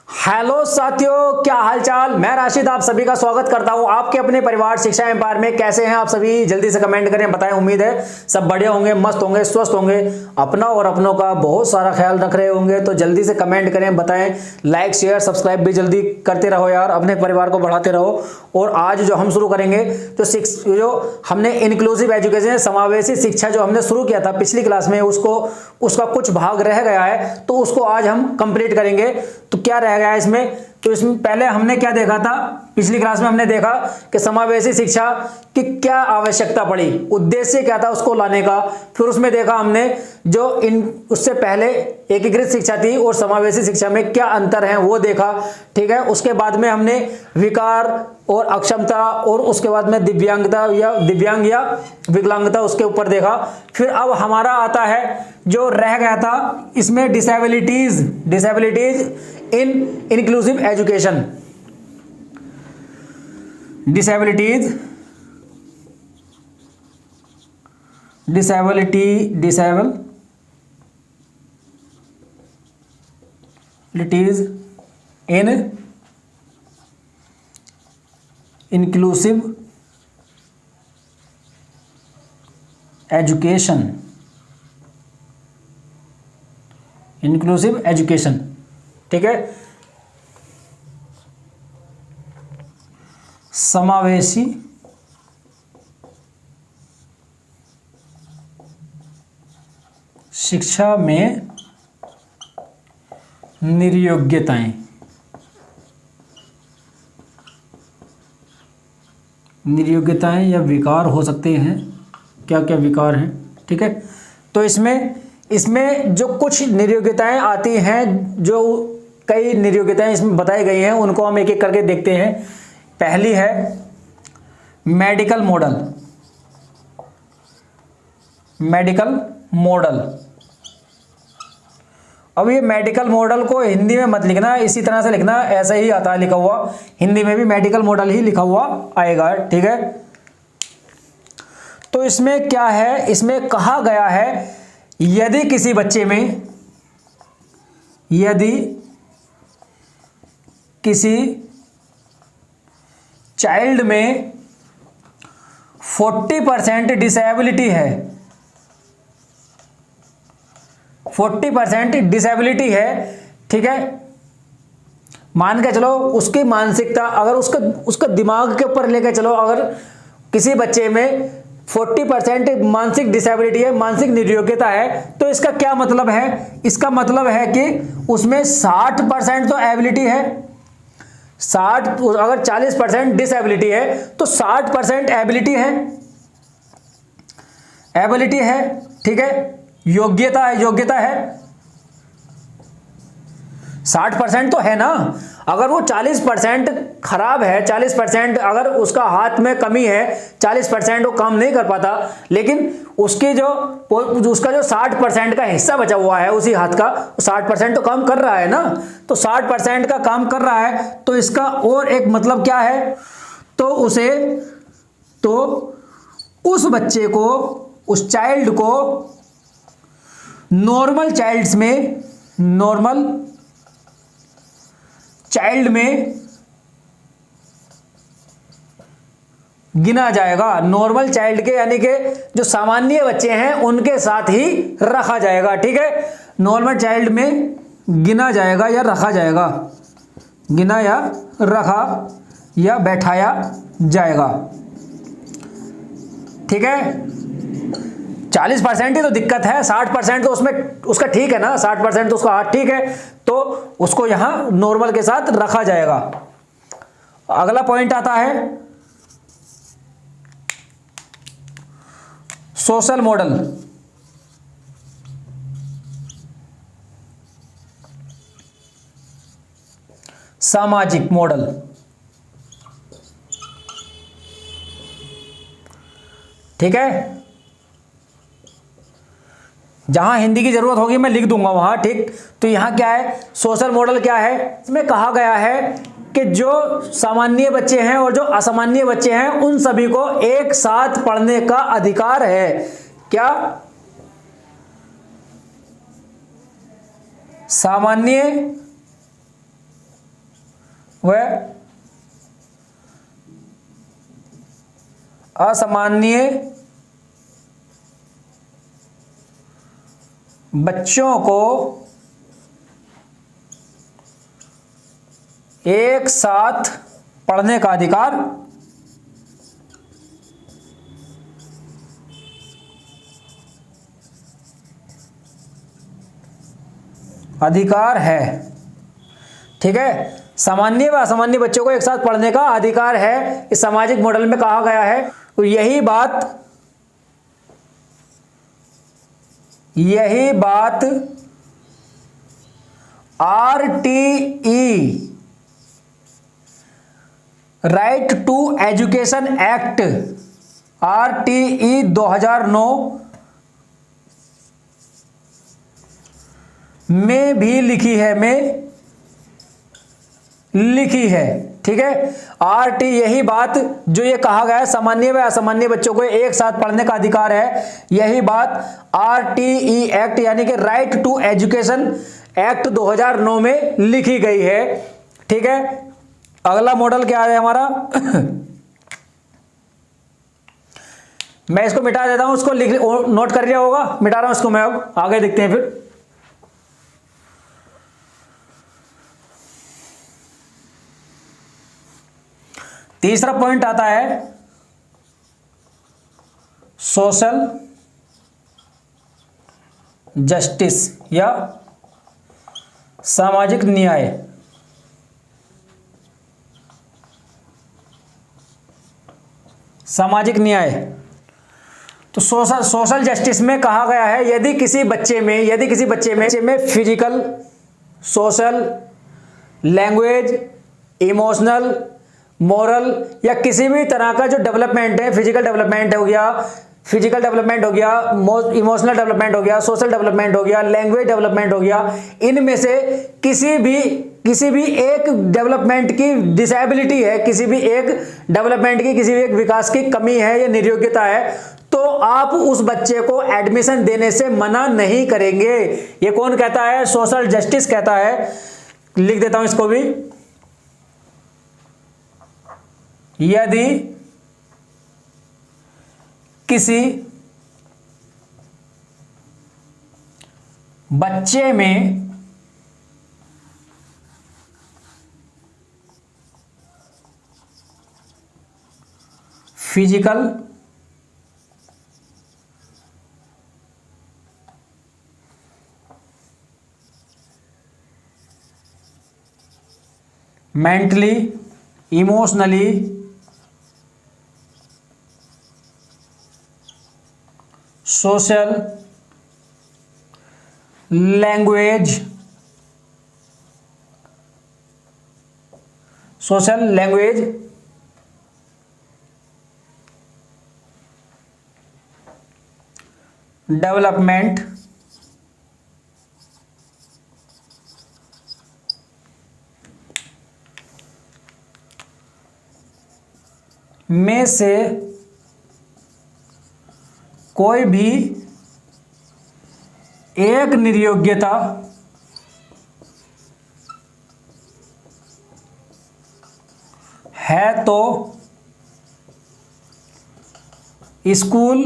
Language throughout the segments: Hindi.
हेलो साथियों, क्या हालचाल। मैं राशिद आप सभी का स्वागत करता हूं आपके अपने परिवार शिक्षा एम्पायर में। कैसे हैं आप सभी, जल्दी से कमेंट करें, बताएं। उम्मीद है सब बढ़िया होंगे, मस्त होंगे, स्वस्थ होंगे, अपना और अपनों का बहुत सारा ख्याल रख रहे होंगे। तो जल्दी से कमेंट करें, बताएं। लाइक शेयर सब्सक्राइब भी जल्दी करते रहो यार, अपने परिवार को बढ़ाते रहो। और आज जो हम शुरू करेंगे जो हमने इंक्लूसिव एजुकेशन, समावेशी शिक्षा जो हमने शुरू किया था पिछली क्लास में, उसका कुछ भाग रह गया है, तो उसको आज हम कंप्लीट करेंगे। तो क्या रह गया है इसमें, तो इसमें पहले हमने क्या देखा था, पिछली क्लास में हमने देखा कि समावेशी शिक्षा की क्या आवश्यकता पड़ी, उद्देश्य क्या था उसको लाने का। फिर उसमें देखा हमने जो उससे पहले एकीकृत शिक्षा थी और समावेशी शिक्षा में क्या अंतर है वो देखा, ठीक है। उसके बाद में हमने विकार और अक्षमता और उसके बाद में दिव्यांग या विकलांगता उसके ऊपर देखा। फिर अब हमारा आता है जो रह गया था इसमें डिसेबिलिटीज इन इंक्लूसिव एजुकेशन। डिसेबिलिटीज इन इंक्लूसिव एजुकेशन, ठीक है। समावेशी शिक्षा में निर्योग्यताएं या विकार हो सकते हैं। क्या क्या विकार हैं, ठीक है। तो इसमें जो कुछ निर्योग्यताएं आती हैं, जो कई निर्योग्यताएं इसमें बताई गई हैं, उनको हम एक एक करके देखते हैं। पहली है मेडिकल मॉडल। अब ये मेडिकल मॉडल को हिंदी में मत लिखना, इसी तरह से लिखना, ऐसा ही आता है लिखा हुआ, हिंदी में भी मेडिकल मॉडल ही लिखा हुआ आएगा, ठीक है। तो इसमें क्या है, इसमें कहा गया है यदि किसी बच्चे में, यदि किसी चाइल्ड में 40% डिसेबिलिटी है, 40% डिसेबिलिटी है, ठीक है। मान के चलो उसकी मानसिकता, अगर उसका दिमाग के ऊपर लेके चलो, अगर किसी बच्चे में 40% मानसिक डिसेबिलिटी है, मानसिक निर्योग्यता है, तो इसका क्या मतलब है, इसका मतलब है कि उसमें 60% तो एबिलिटी है, 60, अगर 40% डिसेबिलिटी है तो 60% एबिलिटी है, ठीक है। योग्यता है 60% तो है ना। अगर वो 40% खराब है, 40% अगर उसका हाथ में कमी है, 40% वो काम नहीं कर पाता, लेकिन उसका जो 60% का हिस्सा बचा हुआ है उसी हाथ का, 60% तो काम कर रहा है ना। तो 60% का काम कर रहा है, तो इसका और एक मतलब क्या है, तो उस बच्चे को, उस चाइल्ड को नॉर्मल चाइल्ड में गिना जाएगा। नॉर्मल चाइल्ड के यानी कि जो सामान्य बच्चे हैं उनके साथ ही रखा जाएगा, ठीक है। नॉर्मल चाइल्ड में गिना जाएगा या रखा जाएगा, गिना या रखा या बैठाया जाएगा, ठीक है। 40% ही तो दिक्कत है, 60% तो उसमें उसका ठीक है ना, 60% तो उसका हाथ ठीक है, तो उसको यहां नॉर्मल के साथ रखा जाएगा। अगला पॉइंट आता है सोशल मॉडल। सामाजिक मॉडल, ठीक है। जहां हिंदी की जरूरत होगी मैं लिख दूंगा वहां, ठीक। तो यहां क्या है, सोशल मॉडल क्या है, इसमें कहा गया है कि जो सामान्य बच्चे हैं और जो असामान्य बच्चे हैं उन सभी को एक साथ पढ़ने का अधिकार है। क्या, सामान्य वह असामान्य बच्चों को एक साथ पढ़ने का अधिकार है। ठीक है, सामान्य व असामान्य बच्चों को एक साथ पढ़ने का अधिकार है, इस सामाजिक मॉडल में कहा गया है। तो यही बात RTE right to education act RTE 2009 में भी लिखी है। ठीक है, RT यही बात जो ये कहा गया है सामान्य व असामान्य बच्चों को एक साथ पढ़ने का अधिकार है, यही बात RTE एक्ट यानी कि राइट टू एजुकेशन एक्ट 2009 में लिखी गई है। ठीक है, अगला मॉडल क्या है हमारा मैं इसको मिटा देता हूं, उसको नोट कर लिया होगा, मिटा रहा हूं इसको मैं, अब आगे देखते हैं फिर। तीसरा पॉइंट आता है सोशल जस्टिस या सामाजिक न्याय। सामाजिक न्याय तो सोशल जस्टिस में कहा गया है यदि किसी बच्चे में physical, social, language, emotional, moral या किसी भी तरह का जो डेवलपमेंट है, फिजिकल डेवलपमेंट हो गया, इमोशनल डेवलपमेंट हो गया, सोशल डेवलपमेंट हो गया, लैंग्वेज डेवलपमेंट हो गया, इनमें से किसी भी एक डेवलपमेंट की डिसेबिलिटी है, किसी भी एक डेवलपमेंट की, किसी भी एक विकास की कमी है या निर्योग्यता है, तो आप उस बच्चे को एडमिशन देने से मना नहीं करेंगे। ये कौन कहता है? सोशल जस्टिस कहता है। लिख देता हूं इसको भी। यदि किसी बच्चे में physical, mentally, emotionally, social, language development में से कोई भी एक निर्योग्यता है तो स्कूल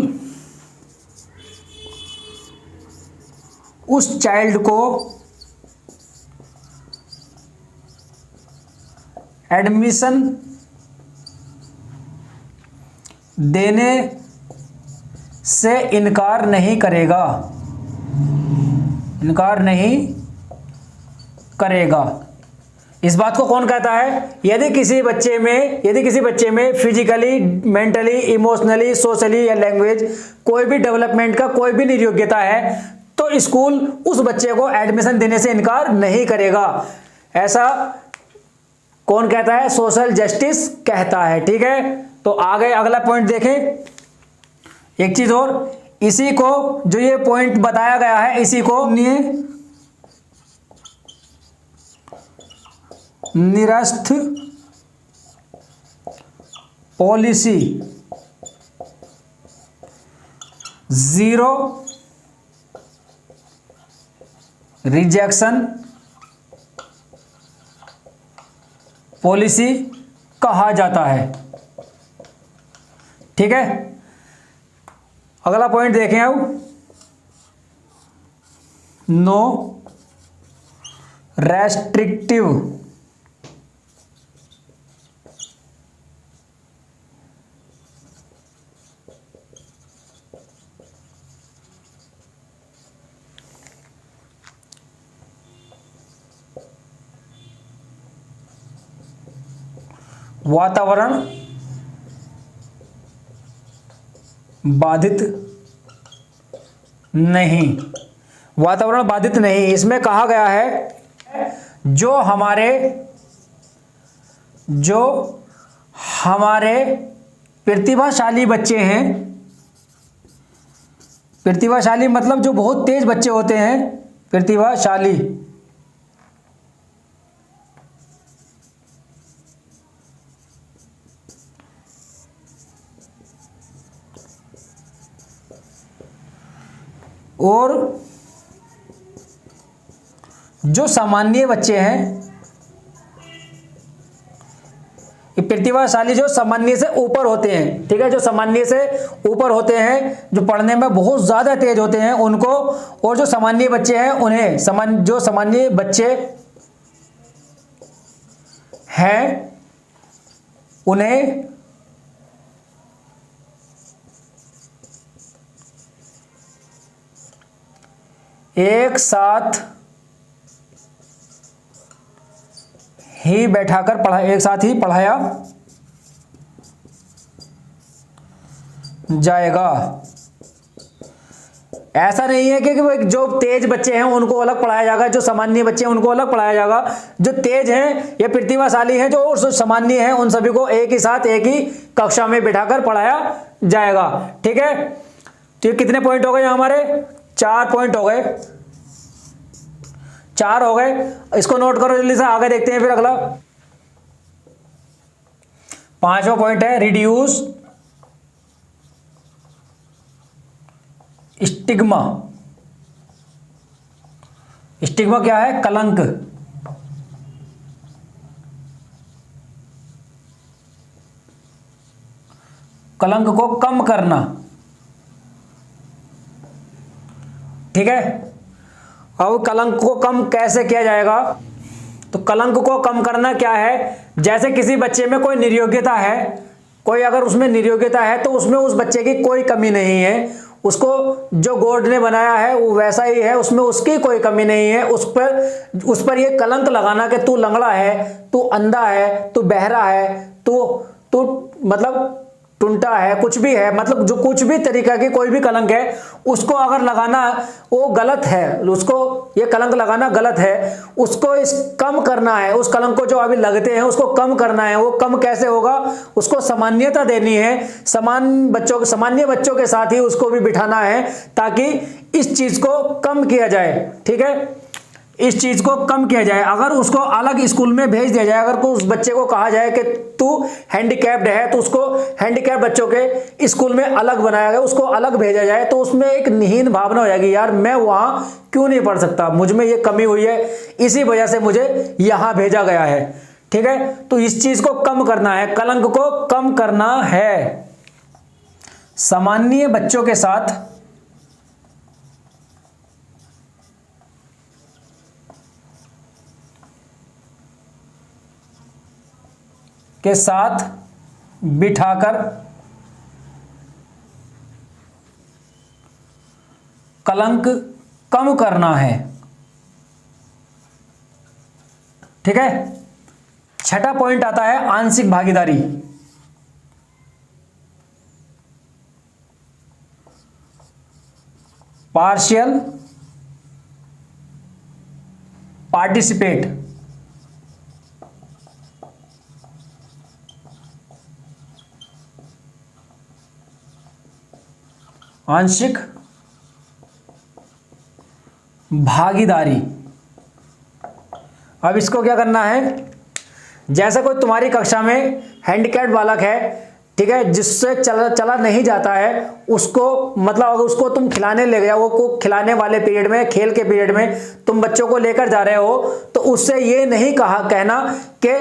उस चाइल्ड को एडमिशन देने से इनकार नहीं करेगा। इस बात को कौन कहता है? यदि किसी बच्चे में फिजिकली, मेंटली, इमोशनली, सोशली या लैंग्वेज कोई भी डेवलपमेंट का कोई भी निर्योग्यता है तो स्कूल उस बच्चे को एडमिशन देने से इनकार नहीं करेगा। ऐसा कौन कहता है? सोशल जस्टिस कहता है। ठीक है, तो आगे अगला पॉइंट देखें। एक चीज और, इसी को जो ये पॉइंट बताया गया है, इसी को निरस्त पॉलिसी, जीरो रिजेक्शन पॉलिसी कहा जाता है। ठीक है, अगला पॉइंट देखें अब, नो रेस्ट्रिक्टिव वातावरण बाधित नहीं, वातावरण बाधित नहीं। इसमें कहा गया है जो हमारे प्रतिभाशाली बच्चे हैं, प्रतिभाशाली मतलब जो बहुत तेज बच्चे होते हैं, प्रतिभाशाली, और जो सामान्य बच्चे हैं, प्रतिभाशाली जो सामान्य से ऊपर होते हैं, ठीक है, जो सामान्य से ऊपर होते हैं, जो पढ़ने में बहुत ज्यादा तेज होते हैं उनको, और जो सामान्य बच्चे हैं उन्हें, जो सामान्य बच्चे हैं उन्हें एक साथ ही बैठाकर एक साथ ही पढ़ाया जाएगा। ऐसा नहीं है कि जो तेज बच्चे हैं उनको अलग पढ़ाया जाएगा, जो सामान्य बच्चे हैं उनको अलग पढ़ाया जाएगा। जो तेज हैं या प्रतिभाशाली हैं जो सामान्य हैं उन सभी को एक ही साथ एक ही कक्षा में बिठाकर पढ़ाया जाएगा। ठीक है, तो कितने पॉइंट हो गए हमारे? 4 पॉइंट हो गए, 4 हो गए। इसको नोट करो जल्दी से, आगे देखते हैं फिर अगला। 5वां पॉइंट है रिड्यूस स्टिग्मा। स्टिग्मा क्या है? कलंक। कलंक को कम करना। ठीक है, अब कलंक को कम कैसे किया जाएगा? तो कलंक को कम करना क्या है, जैसे किसी बच्चे में कोई निर्योग्यता है, कोई अगर उसमें निर्योग्यता है तो उसमें उस बच्चे की कोई कमी नहीं है, उसको जो गॉड ने बनाया है वो वैसा ही है, उसमें उसकी कोई कमी नहीं है। उस पर ये कलंक लगाना कि तू लंगड़ा है, तू अंधा है, तू बहरा है, तू मतलब टुंटा है, कुछ भी है, मतलब जो कुछ भी तरीका की कोई भी कलंक है उसको अगर लगाना वो गलत है, उसको ये कलंक लगाना गलत है। उसको कम करना है, उस कलंक को जो अभी लगते हैं उसको कम करना है। वो कम कैसे होगा? उसको सामान्यता देनी है, सामान्य बच्चों के साथ ही उसको भी बिठाना है ताकि इस चीज को कम किया जाए। ठीक है, इस चीज को कम किया जाए। अगर उसको अलग स्कूल में भेज दिया जाए, अगर उस बच्चे को कहा जाए कि तू हैंडीकैप्ड है तो उसको हैंडीकैप्ड बच्चों के स्कूल में अलग बनाया गया, उसको अलग भेजा जाए, तो उसमें एक निहीन भावना हो जाएगी, यार मैं वहां क्यों नहीं पढ़ सकता, मुझ में ये कमी हुई है, इसी वजह से मुझे यहां भेजा गया है। ठीक है, तो इस चीज को कम करना है, कलंक को कम करना है। सामान्य बच्चों के साथ बिठाकर कलंक कम करना है। ठीक है, 6ठा पॉइंट आता है आंशिक भागीदारी। Partial participate. आंशिक भागीदारी। अब इसको क्या करना है, जैसे कोई तुम्हारी कक्षा में हैंडीकैप्ड बालक है, ठीक है, जिससे चला नहीं जाता है, उसको मतलब अगर उसको तुम खिलाने ले गया, वो को खिलाने वाले पीरियड में, खेल के पीरियड में तुम बच्चों को लेकर जा रहे हो, तो उससे ये नहीं कहना कि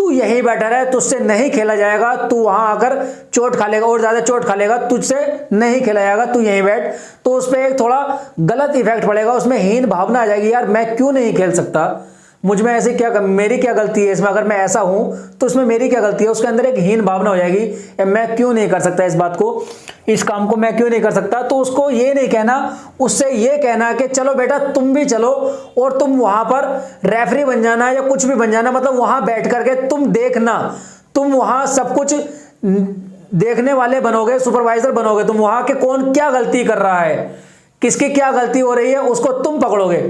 तू यहीं बैठा रहे, तुझसे नहीं खेला जाएगा, तू वहां आकर चोट खा लेगा और ज्यादा चोट खा लेगा, तुझसे नहीं खेला जाएगा, तू यहीं बैठ। तो उस पर एक थोड़ा गलत इफेक्ट पड़ेगा, उसमें हीन भावना आ जाएगी, यार मैं क्यों नहीं खेल सकता, मुझ में ऐसे क्या, मेरी क्या गलती है इसमें, अगर मैं ऐसा हूं तो उसमें मेरी क्या गलती है, उसके अंदर एक हीन भावना हो जाएगी, मैं क्यों नहीं कर सकता इस बात को, इस काम को मैं क्यों नहीं कर सकता। तो उसको ये नहीं कहना, उससे ये कहना कि चलो बेटा तुम भी चलो और तुम वहां पर रेफरी बन जाना या कुछ भी बन जाना, मतलब वहां बैठ करके तुम देखना, तुम वहां सब कुछ देखने वाले बनोगे, सुपरवाइजर बनोगे तुम वहां के, कौन क्या गलती कर रहा है, किसकी क्या गलती हो रही है, उसको तुम पकड़ोगे।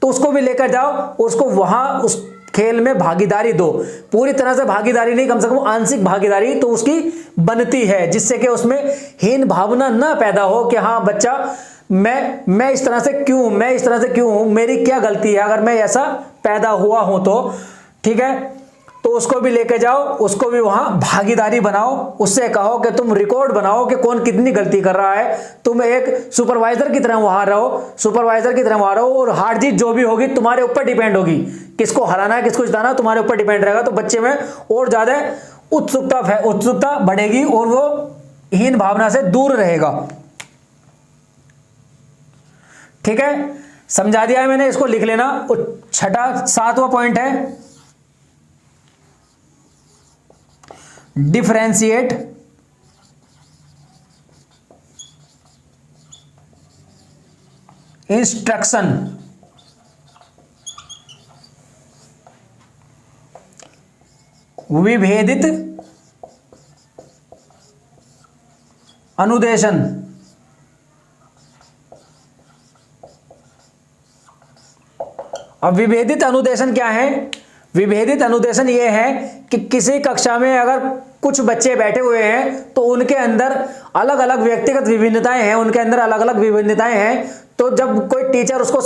तो उसको भी लेकर जाओ, उसको वहां उस खेल में भागीदारी दो, पूरी तरह से भागीदारी नहीं, कम से कम आंशिक भागीदारी तो उसकी बनती है, जिससे कि उसमें हीन भावना ना पैदा हो कि हाँ बच्चा मैं इस तरह से क्यों, मैं इस तरह से क्यों हूं, मेरी क्या गलती है अगर मैं ऐसा पैदा हुआ हूं तो। ठीक है, तो उसको भी लेके जाओ, उसको भी वहां भागीदारी बनाओ, उससे कहो कि तुम रिकॉर्ड बनाओ कि कौन कितनी गलती कर रहा है, तुम एक सुपरवाइजर की तरह वहां रहो, सुपरवाइजर की तरह वहां रहो, और हार जीत जो भी होगी तुम्हारे ऊपर डिपेंड होगी, किसको हराना है किसको जिताना तुम्हारे ऊपर डिपेंड रहेगा। तो बच्चे में और ज्यादा उत्सुकता बढ़ेगी और वो हीन भावना से दूर रहेगा। ठीक है, समझा दिया है मैंने, इसको लिख लेना। छठा 7वां पॉइंट है डिफरेंशिएट इंस्ट्रक्शन। विभेदित अनुदेशन। अब विभेदित अनुदेशन क्या है? विभेदित अनुदेशन यह है कि किसी कक्षा में अगर कुछ बच्चे बैठे हुए हैं तो उनके अंदर अलग अलग व्यक्तिगत विभिन्नताएं हैं, उनके अंदर अलग अलग विभिन्नताएं हैं। तो जब कोई टीचर उसको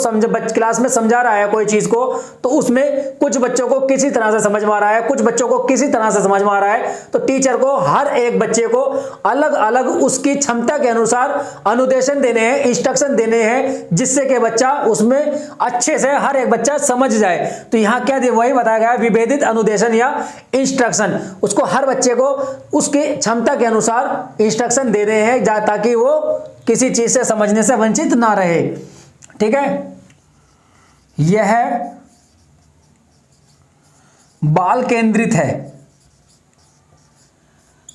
क्लास में समझा रहा है कोई चीज को, तो उसमें कुछ बच्चों को किसी तरह से समझ में आ रहा है, कुछ बच्चों को किसी तरह से समझ में आ रहा है। तो टीचर को हर एक बच्चे को अलग अलग उसकी क्षमता के अनुसार अनुदेशन देने हैं, इंस्ट्रक्शन देने हैं, जिससे कि बच्चा उसमें अच्छे से हर एक बच्चा समझ जाए। तो यहाँ क्या वही बताया गया, विभेदित अनुदेशन या इंस्ट्रक्शन। उसको हर बच्चे को उसकी क्षमता के अनुसार इंस्ट्रक्शन देने हैं ताकि वो किसी चीज से समझने से वंचित ना रहे। ठीक है, यह बाल केंद्रित है।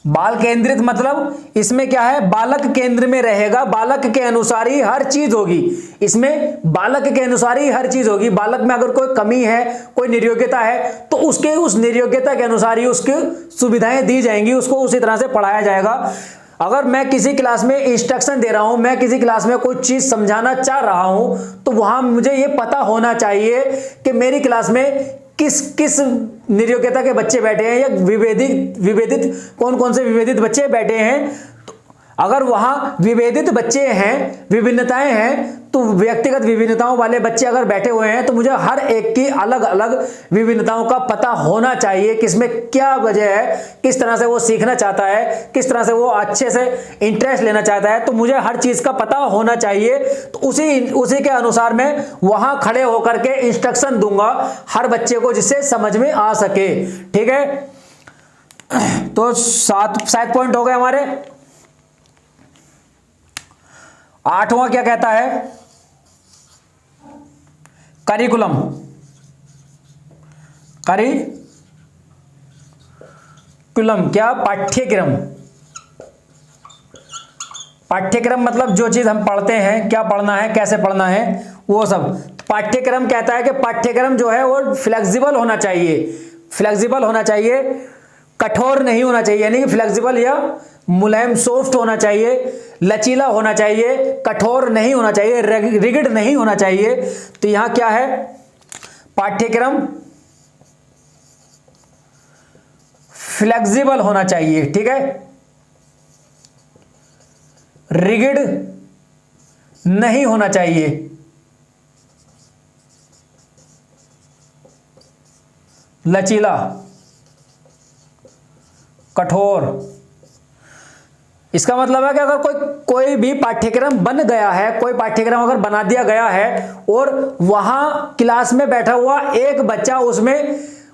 बाल केंद्रित मतलब इसमें क्या है, बालक केंद्र में रहेगा, बालक के अनुसार ही हर चीज होगी। इसमें बालक के अनुसार ही हर चीज होगी। बालक में अगर कोई कमी है, कोई निर्योग्यता है, तो उसके उस निर्योग्यता के अनुसार ही उसकी सुविधाएं दी जाएंगी, उसको उसी तरह से पढ़ाया जाएगा। अगर मैं किसी क्लास में इंस्ट्रक्शन दे रहा हूं, मैं किसी क्लास में कोई चीज समझाना चाह रहा हूं, तो वहां मुझे यह पता होना चाहिए कि मेरी क्लास में किस किस निर्योग्यता के बच्चे बैठे हैं या विभेदित कौन कौन से विभेदित बच्चे बैठे हैं। तो अगर वहां विभेदित बच्चे हैं, विभिन्नताएं हैं, तो व्यक्तिगत विभिन्नताओं वाले बच्चे अगर बैठे हुए हैं तो मुझे हर एक की अलग अलग विभिन्नताओं का पता होना चाहिए, किसमें क्या वजह है, किस तरह से वो सीखना चाहता है, किस तरह से वो अच्छे से इंटरेस्ट लेना चाहता है। तो मुझे हर चीज का पता होना चाहिए। तो उसी के अनुसार मैं वहां खड़े होकर के इंस्ट्रक्शन दूंगा हर बच्चे को, जिससे समझ में आ सके। ठीक है, तो 7 पॉइंट हो गए हमारे। 8वां क्या कहता है, करिकुलम। करिकुलम क्या, पाठ्यक्रम। पाठ्यक्रम मतलब जो चीज हम पढ़ते हैं, क्या पढ़ना है, कैसे पढ़ना है, वो सब। पाठ्यक्रम कहता है कि पाठ्यक्रम जो है वो फ्लेक्सिबल होना चाहिए, फ्लेक्सिबल होना चाहिए, कठोर नहीं होना चाहिए, यानी कि फ्लेक्सिबल या मुलायम, सॉफ्ट होना चाहिए, लचीला होना चाहिए, कठोर नहीं होना चाहिए, रिगिड नहीं होना चाहिए। तो यहां क्या है, पाठ्यक्रम फ्लेक्सिबल होना चाहिए। ठीक है, रिगिड नहीं होना चाहिए, लचीला, कठोर। इसका मतलब है कि अगर कोई भी पाठ्यक्रम बन गया है, कोई पाठ्यक्रम अगर बना दिया गया है और वहां क्लास में बैठा हुआ एक बच्चा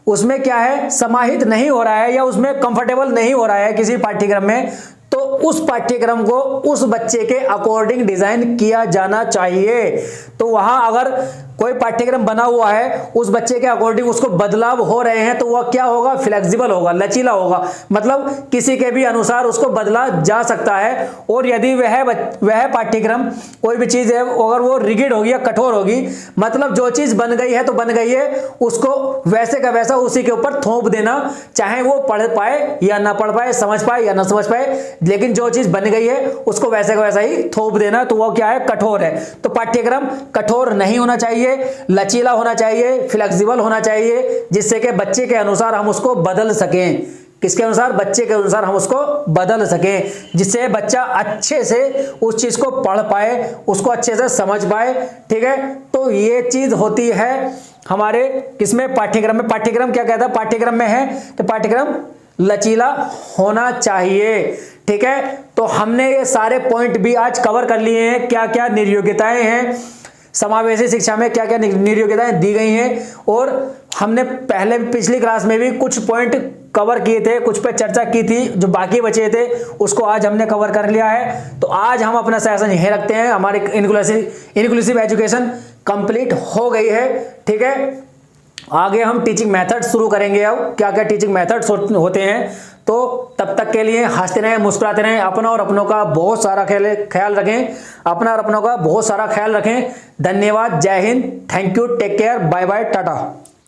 उसमें क्या है, समाहित नहीं हो रहा है या उसमें कंफर्टेबल नहीं हो रहा है किसी पाठ्यक्रम में, तो उस पाठ्यक्रम को उस बच्चे के अकॉर्डिंग डिजाइन किया जाना चाहिए। तो वहां अगर कोई पाठ्यक्रम बना हुआ है, उस बच्चे के अकॉर्डिंग उसको बदलाव हो रहे हैं, तो वह क्या होगा, फ्लेक्सिबल होगा, लचीला होगा, मतलब किसी के भी अनुसार उसको बदला जा सकता है। और यदि वह पाठ्यक्रम कोई भी चीज है अगर वो रिगिड होगी या कठोर होगी, मतलब जो चीज बन गई है तो बन गई है, उसको वैसे का वैसा उसी के ऊपर थोप देना, चाहे वो पढ़ पाए या ना पढ़ पाए, समझ पाए या ना समझ पाए, लेकिन जो चीज बन गई है उसको वैसे का वैसा ही थोप देना, तो वो क्या है, कठोर है। तो पाठ्यक्रम कठोर नहीं होना चाहिए, लचीला होना चाहिए, फ्लेक्सिबल होना चाहिए, जिससे कि बच्चे के अनुसार हम उसको बदल सकें। किसके अनुसार, बच्चे के अनुसार हम उसको बदल सकें, जिससे बच्चा अच्छे से उस चीज को पढ़ पाए, उसको अच्छे से समझ पाए। ठीक है, तो ये चीज होती है हमारे किसमें, पाठ्यक्रम में। पाठ्यक्रम क्या कहता है, पाठ्यक्रम में है तो पाठ्यक्रम लचीला होना चाहिए। ठीक है, तो हमने ये सारे पॉइंट भी आज कवर कर लिए हैं, क्या क्या निर्योग्यताएं हैं समावेशी शिक्षा में, क्या क्या निर्योग्यताएं दी गई हैं, और हमने पहले पिछली क्लास में भी कुछ पॉइंट कवर किए थे, कुछ पे चर्चा की थी, जो बाकी बचे थे उसको आज हमने कवर कर लिया है। तो आज हम अपना सेशन यहीं रखते हैं, हमारी इंक्लूसिव एजुकेशन कंप्लीट हो गई है। ठीक है, आगे हम टीचिंग मेथड शुरू करेंगे, अब क्या क्या टीचिंग मेथड्स होते हैं। तो तब तक के लिए हंसते रहें, मुस्कुराते रहें, अपना और अपनों का बहुत सारा ख्याल रखें, अपना और अपनों का बहुत सारा ख्याल रखें। धन्यवाद, जय Hind, thank you, take care, bye bye, Tata.